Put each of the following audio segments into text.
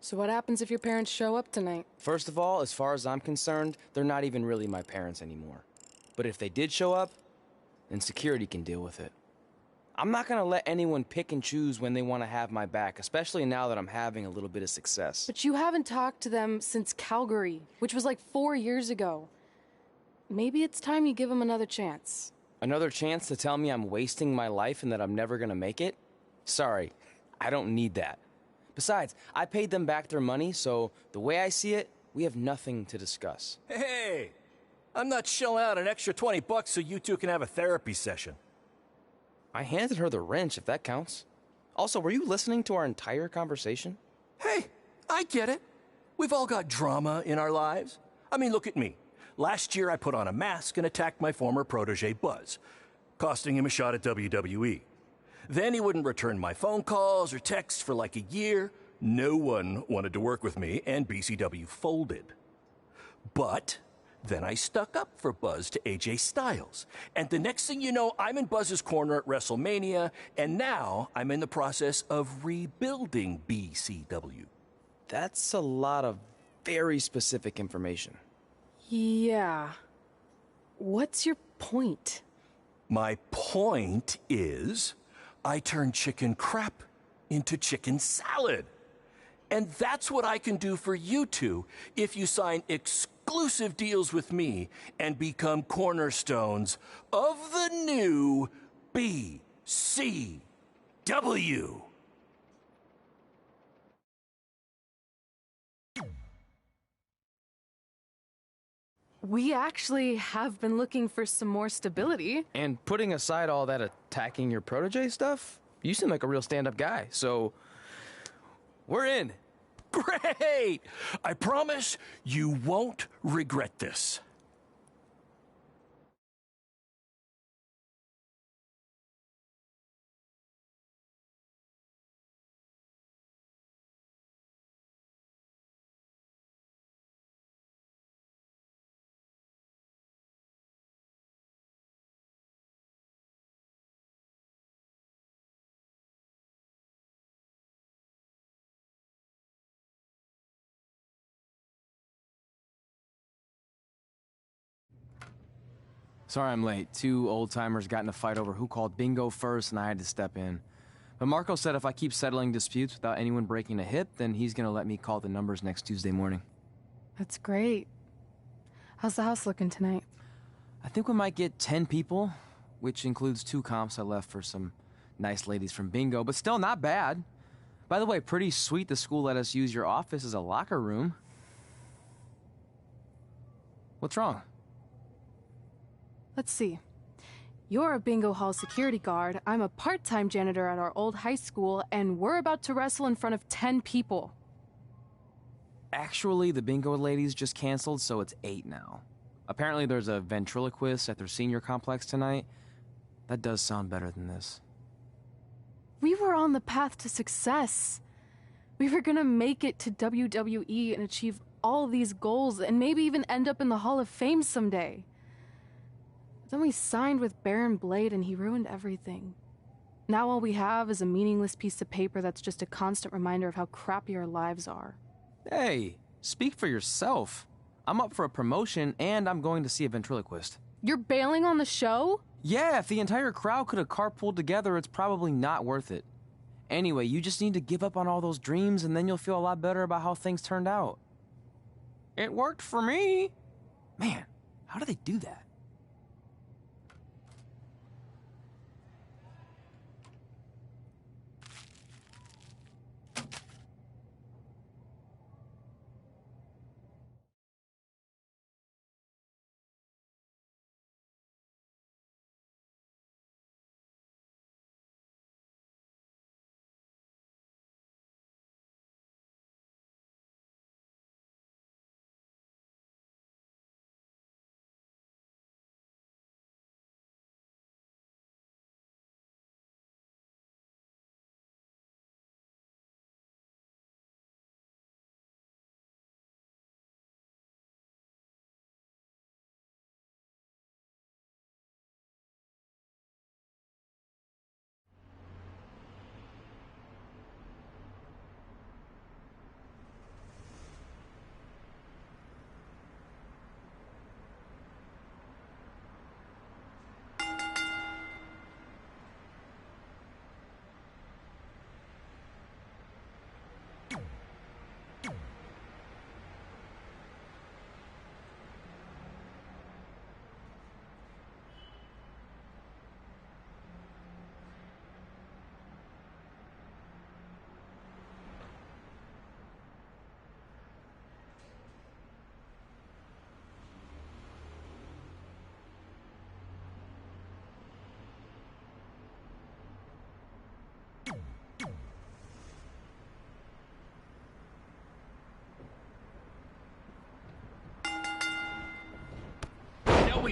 So what happens if your parents show up tonight? First of all, as far as I'm concerned, they're not even really my parents anymore. But if they did show up, then security can deal with it. I'm not gonna let anyone pick and choose when they want to have my back, especially now that I'm having a little bit of success. But you haven't talked to them since Calgary, which was like 4 years ago. Maybe it's time you give them another chance. Another chance to tell me I'm wasting my life and that I'm never gonna make it? Sorry, I don't need that. Besides, I paid them back their money, so the way I see it, we have nothing to discuss. Hey! I'm not shelling out an extra $20 so you two can have a therapy session. I handed her the wrench, if that counts. Also, were you listening to our entire conversation? Hey, I get it. We've all got drama in our lives. I mean, look at me. Last year I put on a mask and attacked my former protege Buzz, costing him a shot at WWE. Then he wouldn't return my phone calls or texts for like a year. No one wanted to work with me, and BCW folded. But then I stuck up for Buzz to AJ Styles. And the next thing you know, I'm in Buzz's corner at WrestleMania, and now I'm in the process of rebuilding BCW. That's a lot of very specific information. Yeah. What's your point? My point is, I turned chicken crap into chicken salad. And that's what I can do for you two if you sign exclusive deals with me and become cornerstones of the new BCW. We actually have been looking for some more stability. And putting aside all that attacking your protege stuff, you seem like a real stand-up guy, so we're in. Great! I promise you won't regret this. Sorry I'm late. Two old-timers got in a fight over who called bingo first, and I had to step in. But Marco said if I keep settling disputes without anyone breaking a hip, then he's gonna let me call the numbers next Tuesday morning. That's great. How's the house looking tonight? I think we might get 10 people, which includes 2 comps I left for some nice ladies from bingo, but still not bad. By the way, pretty sweet the school let us use your office as a locker room. What's wrong? Let's see. You're a bingo hall security guard, I'm a part-time janitor at our old high school, and we're about to wrestle in front of 10 people. Actually, the bingo ladies just canceled, so it's 8 now. Apparently there's a ventriloquist at their senior complex tonight. That does sound better than this. We were on the path to success. We were gonna make it to WWE and achieve all these goals and maybe even end up in the Hall of Fame someday. Then we signed with Baron Blade and he ruined everything. Now all we have is a meaningless piece of paper that's just a constant reminder of how crappy our lives are. Hey, speak for yourself. I'm up for a promotion and I'm going to see a ventriloquist. You're bailing on the show? Yeah, if the entire crowd could have carpooled together, it's probably not worth it. Anyway, you just need to give up on all those dreams and then you'll feel a lot better about how things turned out. It worked for me. Man, how do they do that?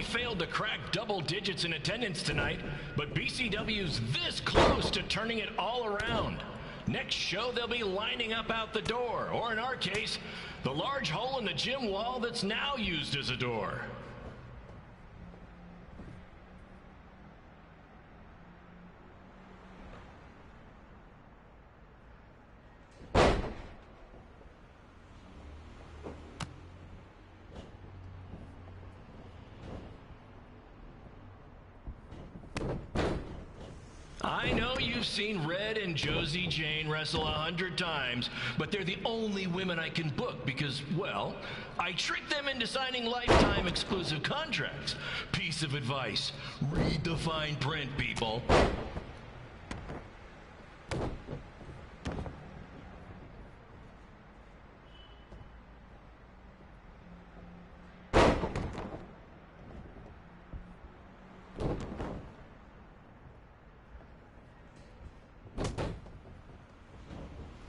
only failed to crack double digits in attendance tonight, but BCW's this close to turning it all around. Next show, they'll be lining up out the door, or in our case, the large hole in the gym wall that's now used as a door. I know you've seen Red and Josie Jane wrestle 100 times, but they're the only women I can book because, well, I tricked them into signing lifetime exclusive contracts. Piece of advice: read the fine print, people.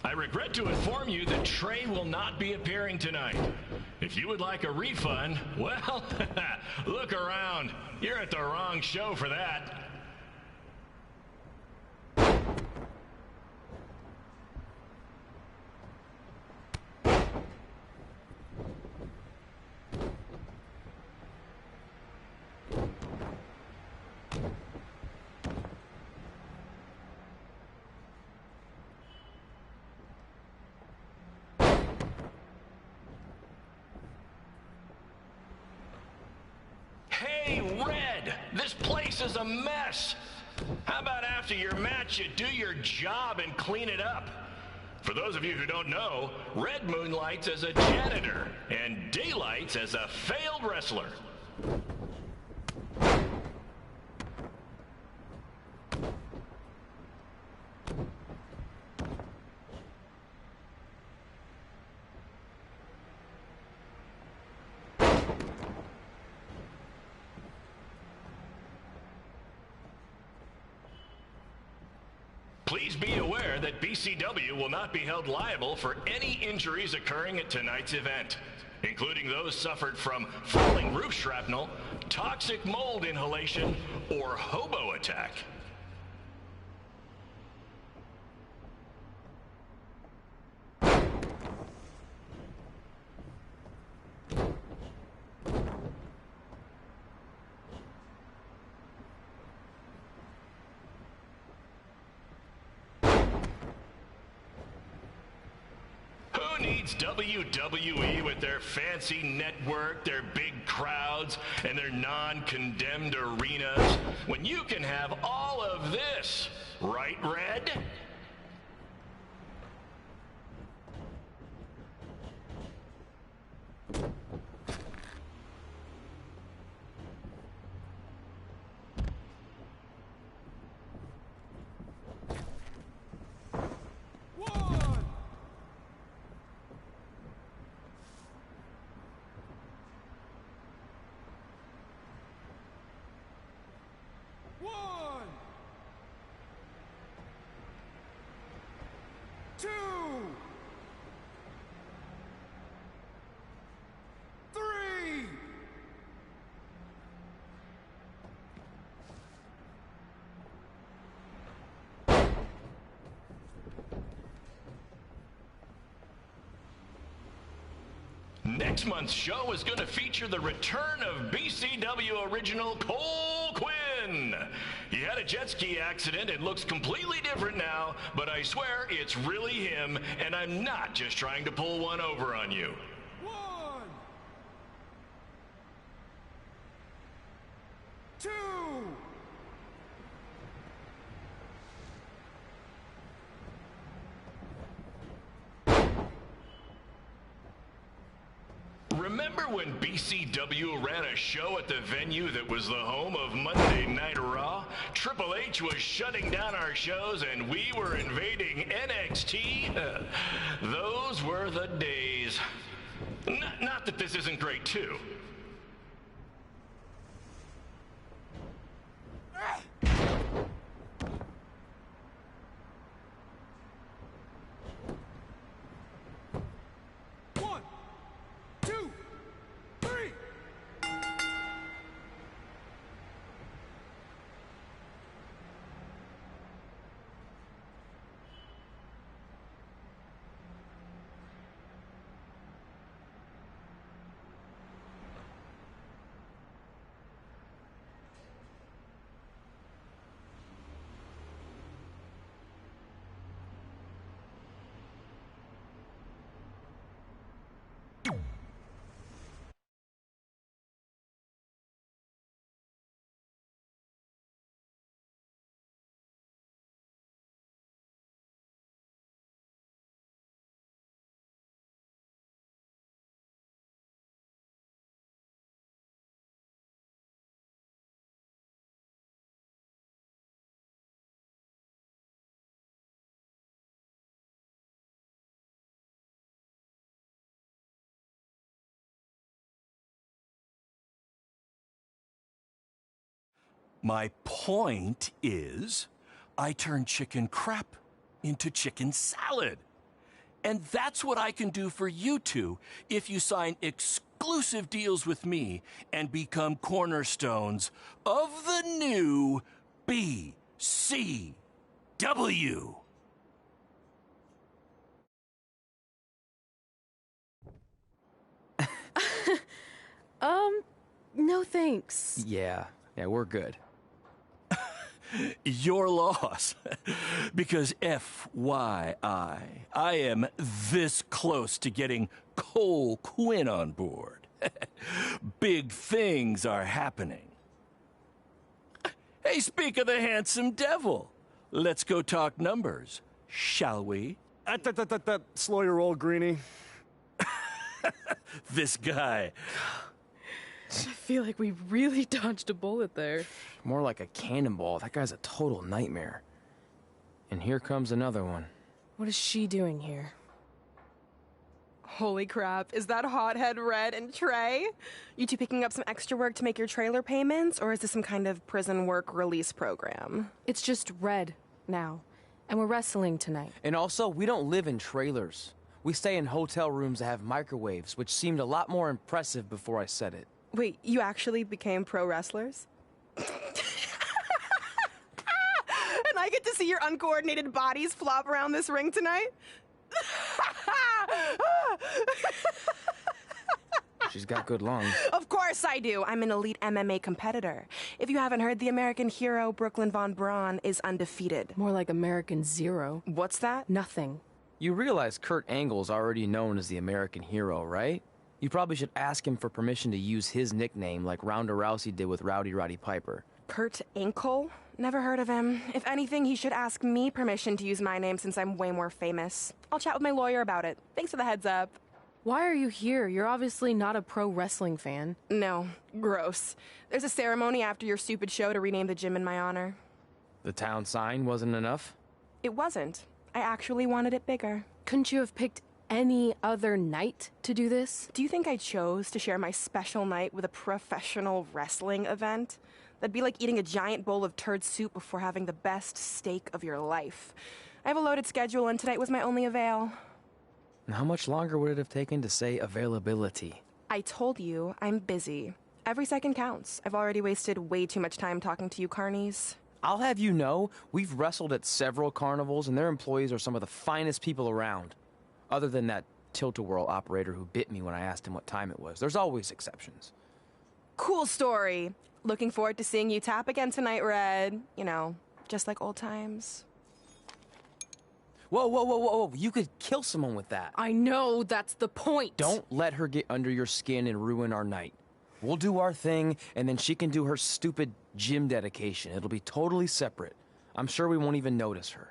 I regret to inform you that Trey will not be appearing tonight. If you would like a refund, well, look around. You're at the wrong show for that. Hey, Red, this place is a mess. How about after your match, you do your job and clean it up? For those of you who don't know, Red moonlights as a janitor and daylights as a failed wrestler. Please be aware that BCW will not be held liable for any injuries occurring at tonight's event, including those suffered from falling roof shrapnel, toxic mold inhalation, or hobo attack. Who needs WWE with their fancy network, their big crowds, and their non-condemned arenas, when you can have all of this, right, Red? Next month's show is going to feature the return of BCW original Cole Quinn. He had a jet ski accident and looks completely different now, but I swear it's really him, and I'm not just trying to pull one over on you. One, two. Remember when BCW ran a show at the venue that was the home of Monday Night Raw? Triple H was shutting down our shows and we were invading NXT? Those were the days. Not that this isn't great too. My point is, I turn chicken crap into chicken salad. And that's what I can do for you two if you sign exclusive deals with me and become cornerstones of the new BCW. No thanks. Yeah, we're good. Your loss. Because FYI, I am this close to getting Cole Quinn on board. Big things are happening. Hey, speak of the handsome devil. Let's go talk numbers, shall we? Slow your roll, Greenie. This guy. I feel like we really dodged a bullet there. More like a cannonball. That guy's a total nightmare. And here comes another one. What is she doing here? Holy crap, is that hothead Red and Trey? You two picking up some extra work to make your trailer payments, or is this some kind of prison work release program? It's just Red now. And we're wrestling tonight. And also, we don't live in trailers. We stay in hotel rooms that have microwaves, which seemed a lot more impressive before I said it. Wait, you actually became pro wrestlers? And I get to see your uncoordinated bodies flop around this ring tonight? She's got good lungs. Of course I do. I'm an elite MMA competitor. If you haven't heard, the American hero, Brooklyn Von Braun, is undefeated. More like American Zero. What's that? Nothing. You realize Kurt Angle's already known as the American hero, right? You probably should ask him for permission to use his nickname like Ronda Rousey did with Rowdy Roddy Piper. Kurt Angle? Never heard of him. If anything, he should ask me permission to use my name since I'm way more famous. I'll chat with my lawyer about it. Thanks for the heads up. Why are you here? You're obviously not a pro wrestling fan. No, gross. There's a ceremony after your stupid show to rename the gym in my honor. The town sign wasn't enough? It wasn't. I actually wanted it bigger. Couldn't you have picked any other night to do this? Do you think I chose to share my special night with a professional wrestling event? That'd be like eating a giant bowl of turd soup before having the best steak of your life. I have a loaded schedule, and tonight was my only avail. And how much longer would it have taken to say availability? I told you, I'm busy. Every second counts. I've already wasted way too much time talking to you carnies. I'll have you know, we've wrestled at several carnivals, and their employees are some of the finest people around. Other than that tilt-a-whirl operator who bit me when I asked him what time it was. There's always exceptions. Cool story. Looking forward to seeing you tap again tonight, Red. You know, just like old times. Whoa. You could kill someone with that. I know, that's the point. Don't let her get under your skin and ruin our night. We'll do our thing, and then she can do her stupid gym dedication. It'll be totally separate. I'm sure we won't even notice her.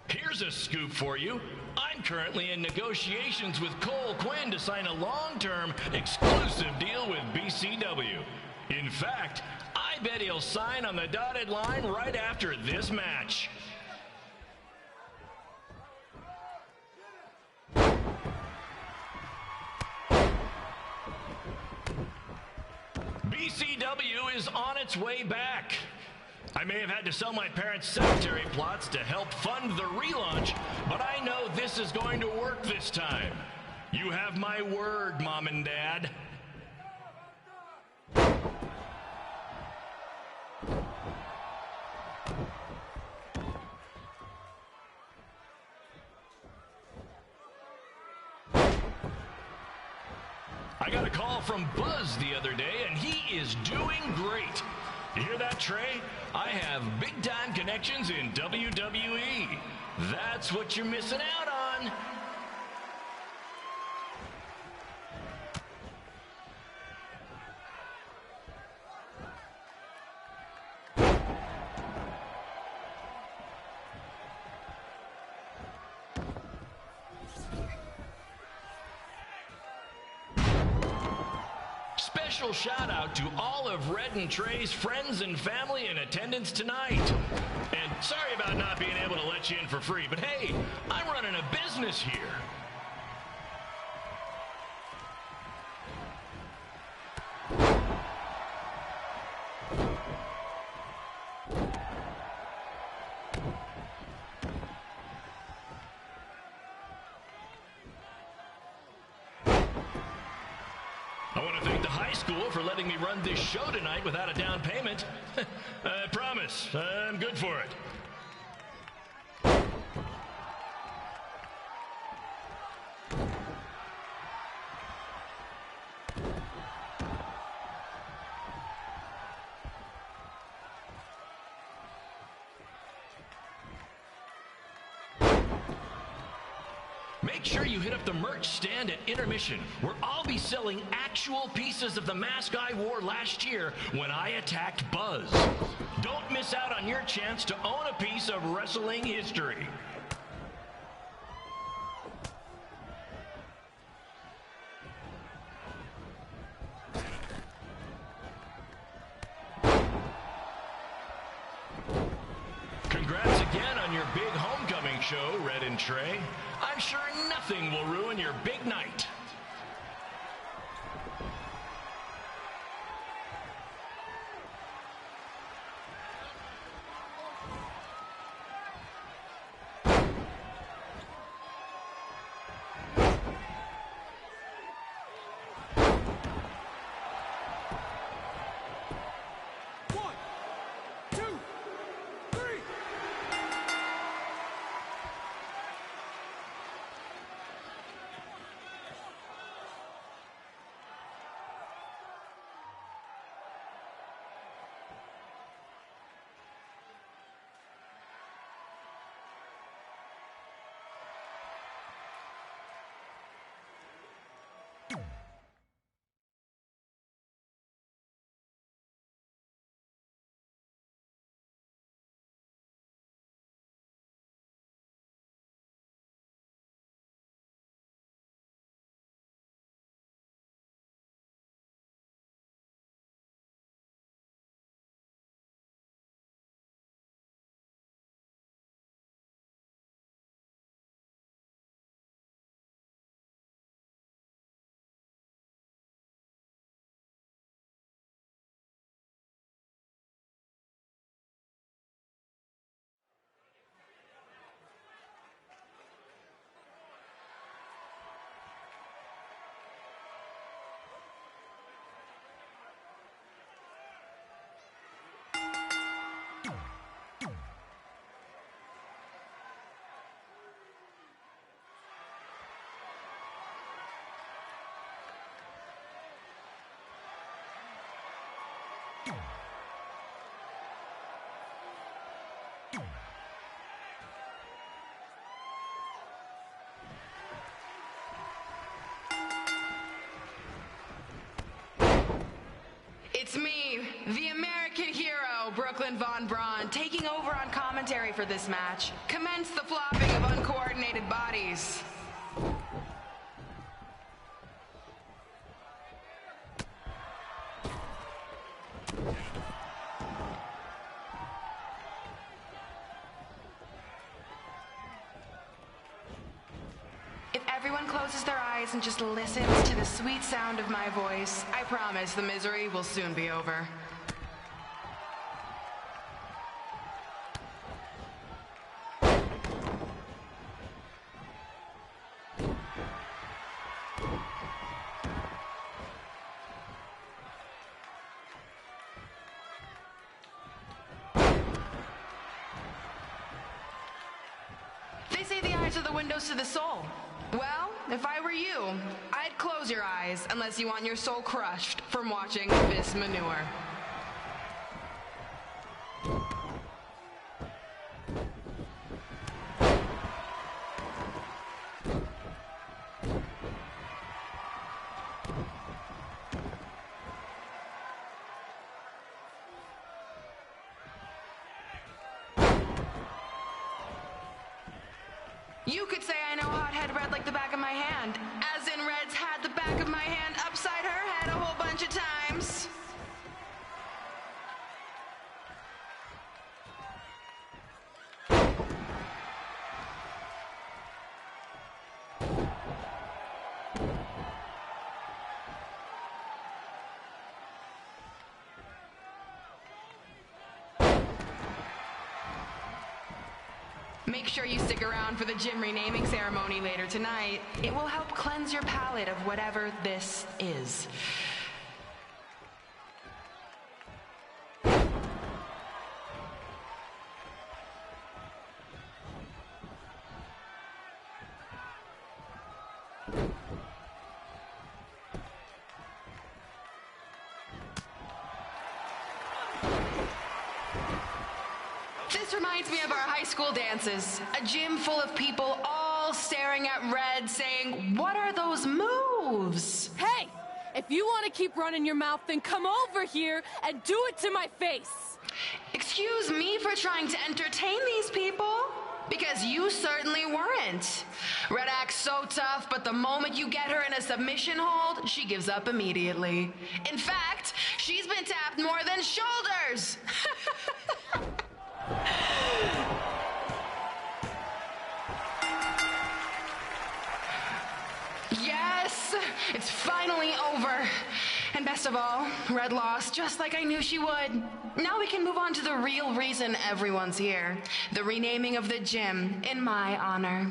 Here's a scoop for you. I'm currently in negotiations with Cole Quinn to sign a long-term exclusive deal with BCW. In fact, I bet he'll sign on the dotted line right after this match. its way back. I may have had to sell my parents' cemetery plots to help fund the relaunch, but I know this is going to work this time. You have my word, Mom and Dad. I got a call from Buzz the other day, and he is doing great. You hear that, Trey? I have big-time connections in WWE. That's what you're missing out on. Special shout out to all of Red and Trey's friends and family in attendance tonight. And sorry about not being able to let you in for free, but hey, I'm running a business here. I want to thank the high school for letting me run this show tonight without a down payment. I promise, I'm good for it. Make sure you hit up the merch stand at intermission, where I'll be selling actual pieces of the mask I wore last year when I attacked Buzz. Don't miss out on your chance to own a piece of wrestling history. Congrats again on your big homecoming show, Red and Trey. I'm sure nothing will ruin your big night. It's me, the American hero, Brooklyn Von Braun, taking over on commentary for this match. Commence the flopping of uncoordinated bodies. Everyone closes their eyes and just listens to the sweet sound of my voice. I promise the misery will soon be over. eyes are the windows to the soul. Well, if I were you, I'd close your eyes unless you want your soul crushed from watching this manure. You could say I know Hothead Red like the back of my hand, as in Red's had the back of my hand upside her head a whole bunch of times. Make sure you stick around for the gym renaming ceremony later tonight. It will help cleanse your palate of whatever this is. This reminds me of our high school dances. A gym full of people all staring at Red saying, "What are those moves?" Hey! If you want to keep running your mouth, then come over here and do it to my face! Excuse me for trying to entertain these people? Because you certainly weren't. Red acts so tough, but the moment you get her in a submission hold, she gives up immediately. In fact, she's been tapped more than shoulders! Yes, it's finally over. And best of all, Red lost just like I knew she would. Now we can move on to the real reason everyone's here. The renaming of the gym in my honor.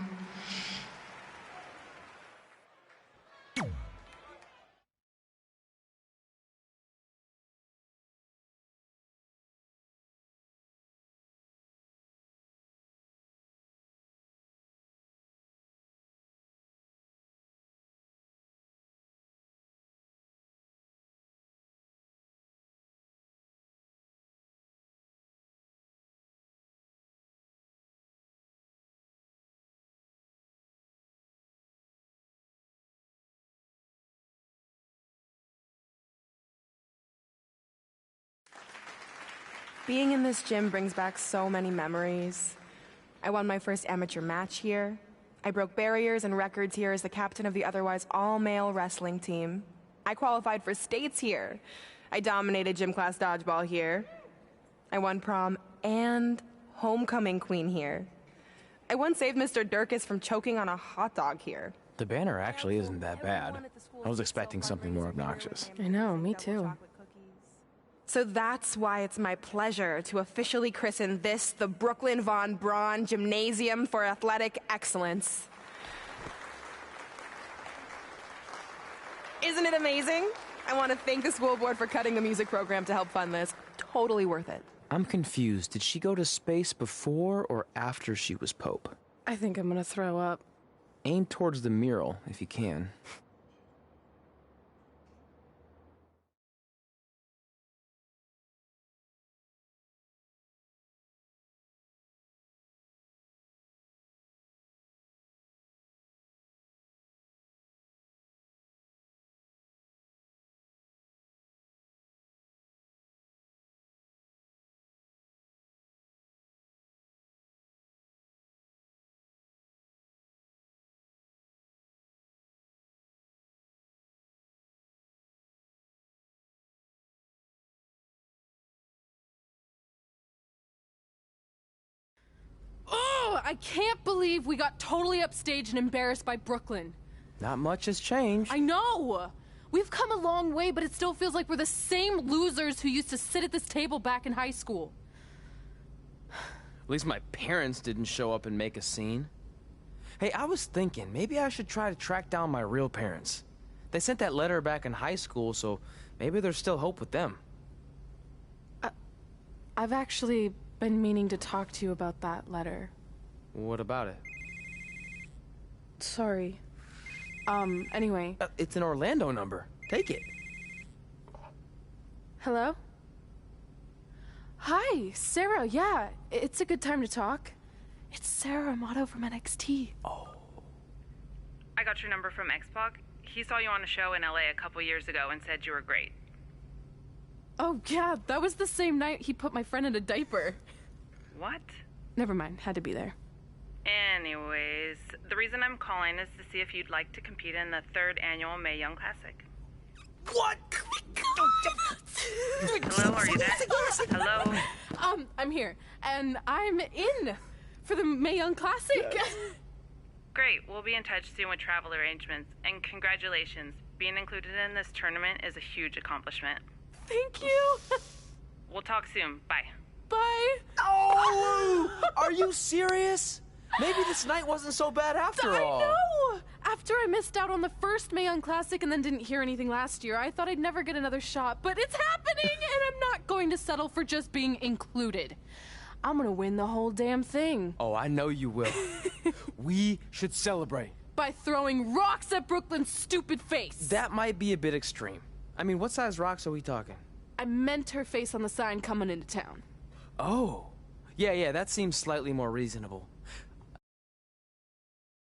Being in this gym brings back so many memories. I won my first amateur match here. I broke barriers and records here as the captain of the otherwise all-male wrestling team. I qualified for states here. I dominated gym class dodgeball here. I won prom and homecoming queen here. I once saved Mr. Durkis from choking on a hot dog here. The banner actually isn't that bad. I was expecting something more obnoxious. I know, me too. So that's why it's my pleasure to officially christen this the Brooklyn Von Braun Gymnasium for Athletic Excellence. Isn't it amazing? I want to thank the school board for cutting the music program to help fund this. Totally worth it. I'm confused. Did she go to space before or after she was Pope? I think I'm gonna throw up. Aim towards the mural, if you can. I can't believe we got totally upstaged and embarrassed by Brooklyn. Not much has changed. I know! We've come a long way, but it still feels like we're the same losers who used to sit at this table back in high school. At least my parents didn't show up and make a scene. Hey, I was thinking, maybe I should try to track down my real parents. They sent that letter back in high school, so maybe there's still hope with them. I've actually been meaning to talk to you about that letter. What about it? Sorry. Anyway. It's an Orlando number. Take it. Hello? Hi, Sarah. Yeah, it's a good time to talk. It's Sarah Amato from NXT. Oh. I got your number from X-Pac. He saw you on a show in LA a couple years ago and said you were great. Oh, yeah, that was the same night he put my friend in a diaper. What? Never mind, had to be there. Anyways, the reason I'm calling is to see if you'd like to compete in the 3rd annual Mae Young Classic. What? Hello, are you there? Hello? I'm here, and I'm in for the Mae Young Classic. Great, we'll be in touch soon with travel arrangements, and congratulations. Being included in this tournament is a huge accomplishment. Thank you. We'll talk soon. Bye. Bye. Oh! Are you serious? Maybe this night wasn't so bad after all. I know! After I missed out on the first Mae Young Classic and then didn't hear anything last year, I thought I'd never get another shot, but it's happening, and I'm not going to settle for just being included. I'm gonna win the whole damn thing. Oh, I know you will. We should celebrate. By throwing rocks at Brooklyn's stupid face. That might be a bit extreme. I mean, what size rocks are we talking? I meant her face on the sign coming into town. Oh. Yeah, that seems slightly more reasonable.